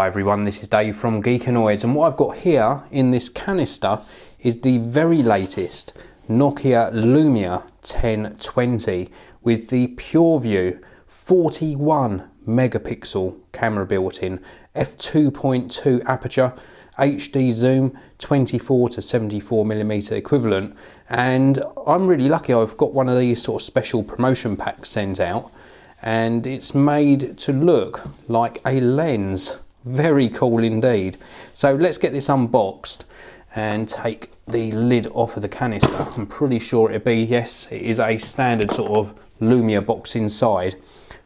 everyone, this is Dave from Geekanoids, and what I've got here in this canister is the very latest Nokia Lumia 1020 with the PureView 41 megapixel camera built in, f2.2 aperture, HD zoom, 24 to 74mm equivalent, and I'm really lucky. I've got one of these sort of special promotion packs sent out, and it's made to look like a lens. Very cool indeed. So let's get this unboxed and take the lid off of the canister. I'm pretty sure it'll be, yes, it is a standard sort of Lumia box inside.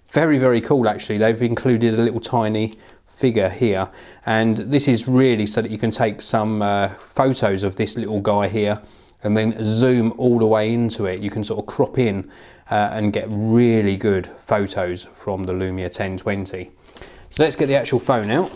Very, very cool actually. They've included a little tiny figure here, and this is really so that you can take some photos of this little guy here and then zoom all the way into it. You can sort of crop in and get really good photos from the Lumia 1020. So let's get the actual phone out.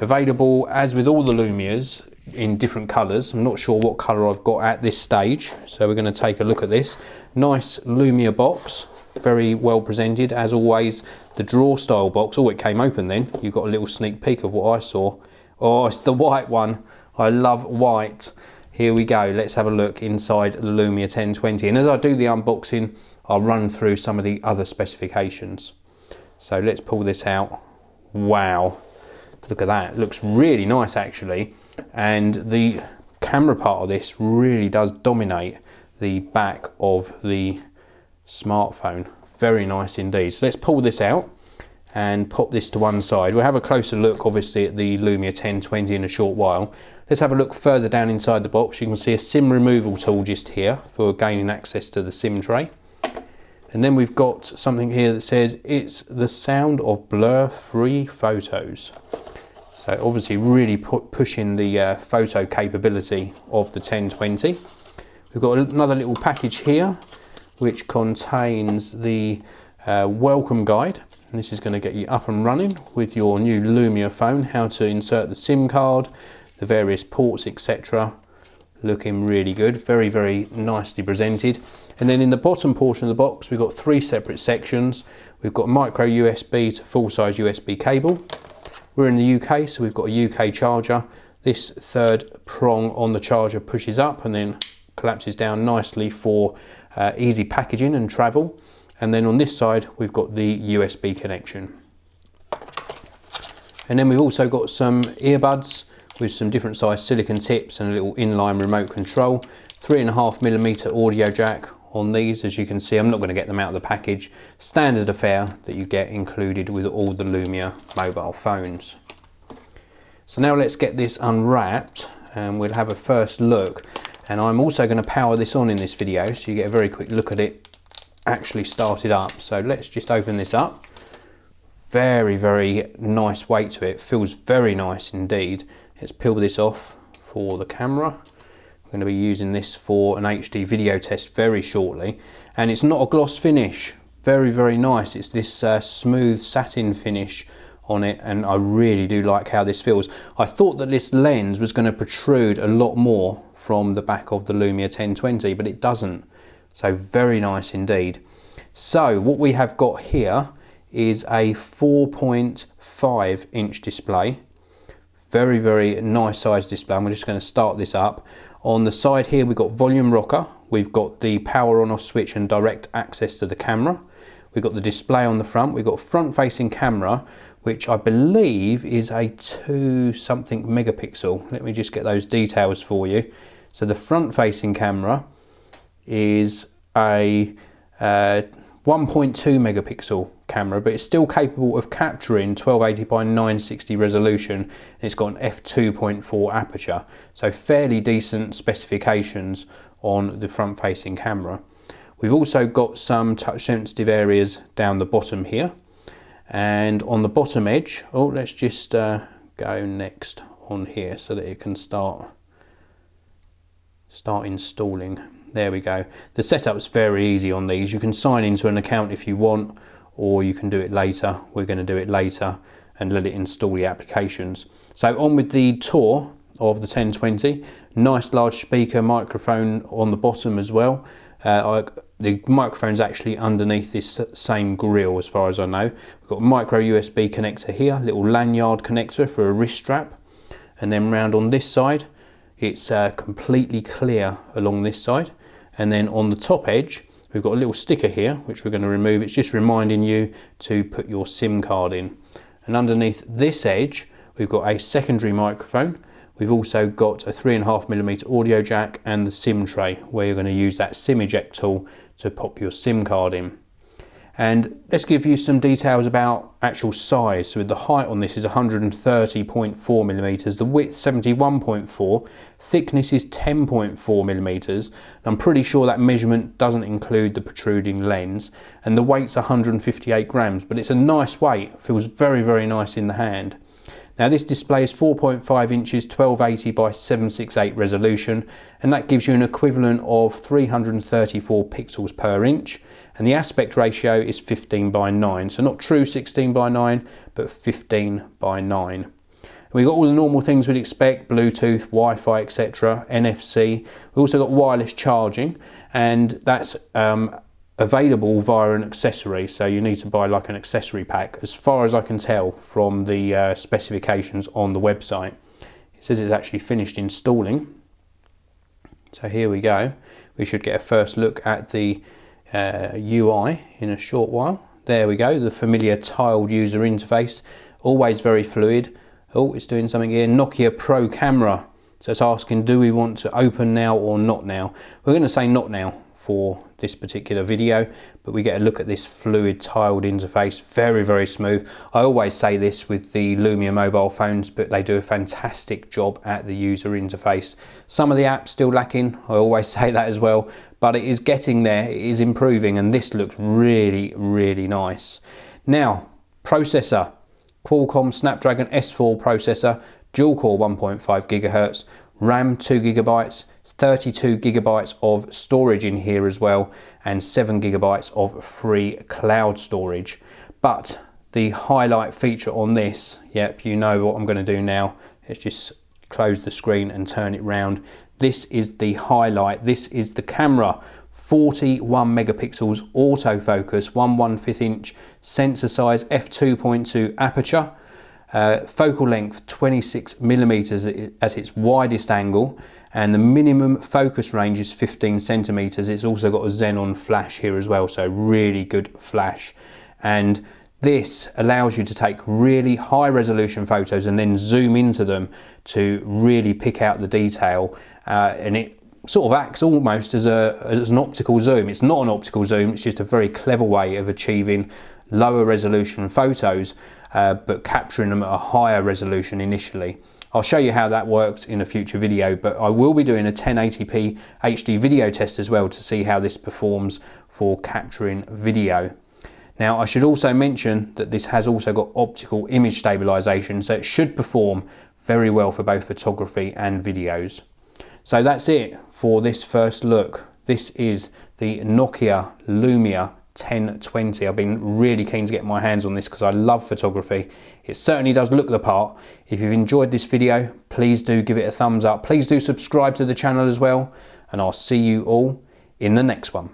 Available, as with all the Lumias, in different colours. I'm not sure what colour I've got at this stage, so we're going to take a look at this. Nice Lumia box, very well presented as always. The drawer style box, oh, it came open then. You've got a little sneak peek of what I saw. Oh, it's the white one. I love white. Here we go, let's have a look inside the Lumia 1020, and as I do the unboxing I'll run through some of the other specifications. So let's pull this out. Wow, look at that, looks really nice actually, and the camera part of this really does dominate the back of the smartphone. Very nice indeed. So let's pull this out and pop this to one side. We'll have a closer look obviously at the Lumia 1020 in a short while. Let's have a look further down inside the box. You can see a SIM removal tool just here for gaining access to the SIM tray. And then we've got something here that says it's the sound of blur-free photos. So obviously really pushing the photo capability of the 1020. We've got another little package here which contains the welcome guide. And this is going to get you up and running with your new Lumia phone, how to insert the SIM card, the various ports, etc. Looking really good, very, very nicely presented. And then in the bottom portion of the box, we've got three separate sections. We've got micro USB to full-size USB cable. We're in the UK, so we've got a UK charger. This third prong on the charger pushes up and then collapses down nicely for easy packaging and travel. And then on this side, we've got the USB connection. And then we've also got some earbuds with some different size silicon tips and a little inline remote control. 3.5mm audio jack on these, as you can see. I'm not going to get them out of the package. Standard affair that you get included with all the Lumia mobile phones. So now let's get this unwrapped and we'll have a first look. And I'm also going to power this on in this video so you get a very quick look at it actually started up. So let's just open this up. Very, very nice weight to it. Feels very nice indeed. Let's peel this off for the camera. I'm going to be using this for an HD video test very shortly. And it's not a gloss finish. Very, very nice. It's this smooth satin finish on it, and I really do like how this feels. I thought that this lens was going to protrude a lot more from the back of the Lumia 1020, but it doesn't. So very nice indeed. So what we have got here is a 4.5 inch display. Very, very nice size display. I'm just going to start this up. On the side here we've got volume rocker, we've got the power on off switch and direct access to the camera. We've got the display on the front, we've got front facing camera, which I believe is a 2 something megapixel. Let me just get those details for you. So the front facing camera is a 1.2 megapixel camera, but it's still capable of capturing 1280 by 960 resolution. It's got an f2.4 aperture, so fairly decent specifications on the front facing camera. We've also got some touch sensitive areas down the bottom here, and on the bottom edge, oh, let's just go next on here so that it can start installing. There we go. The setup's very easy on these. You can sign into an account if you want, or you can do it later. We're going to do it later and let it install the applications. So on with the tour of the 1020. Nice large speaker microphone on the bottom as well. I the microphone's actually underneath this same grill as far as I know. We've got a micro USB connector here, little lanyard connector for a wrist strap, and then round on this side it's completely clear along this side, and then on the top edge we've got a little sticker here which we're going to remove. It's just reminding you to put your SIM card in. And underneath this edge we've got a secondary microphone. We've also got a 3.5mm audio jack and the SIM tray where you're going to use that SIM eject tool to pop your SIM card in. And let's give you some details about actual size. So the height on this is 130.4mm, the width 71.4, thickness is 10.4mm. I'm pretty sure that measurement doesn't include the protruding lens, and the weight's 158 grams, but it's a nice weight, feels very, very nice in the hand. Now this display is 4.5 inches, 1280 by 768 resolution, and that gives you an equivalent of 334 pixels per inch, and the aspect ratio is 15:9, so not true 16:9, but 15:9. And we've got all the normal things we'd expect: Bluetooth, Wi-Fi, etc., NFC. We've also got wireless charging, and that's available via an accessory, so you need to buy like an accessory pack, as far as I can tell from the specifications on the website. It says it's actually finished installing, so here we go. We should get a first look at the UI in a short while. There we go, the familiar tiled user interface, always very fluid. Oh, it's doing something here. Nokia Pro camera, so it's asking, do we want to open now or not now? We're going to say not now for this particular video, but we get a look at this fluid tiled interface, very, very smooth. I always say this with the Lumia mobile phones, but they do a fantastic job at the user interface. Some of the apps still lacking, I always say that as well, but it is getting there, it is improving, and this looks really, really nice. Now, processor, Qualcomm Snapdragon S4 processor, dual core 1.5 GHz, RAM 2 GB, 32 GB of storage in here as well, and 7 GB of free cloud storage. But the highlight feature on this, yep, you know what I'm going to do now. Let's just close the screen and turn it round. This is the highlight. This is the camera. 41 megapixels autofocus, 1/1/5 inch sensor size, f2.2 aperture. Focal length 26mm at its widest angle, and the minimum focus range is 15 centimeters. It's also got a xenon flash here as well, so really good flash. And this allows you to take really high resolution photos and then zoom into them to really pick out the detail, and it sort of acts almost as an optical zoom. It's not an optical zoom, it's just a very clever way of achieving lower resolution photos, but capturing them at a higher resolution initially. I'll show you how that works in a future video, but I will be doing a 1080p HD video test as well to see how this performs for capturing video. Now I should also mention that this has also got optical image stabilization, so it should perform very well for both photography and videos. So that's it for this first look. This is the Nokia Lumia 1020. I've been really keen to get my hands on this because I love photography. It certainly does look the part. If you've enjoyed this video, please do give it a thumbs up. Please do subscribe to the channel as well, and I'll see you all in the next one.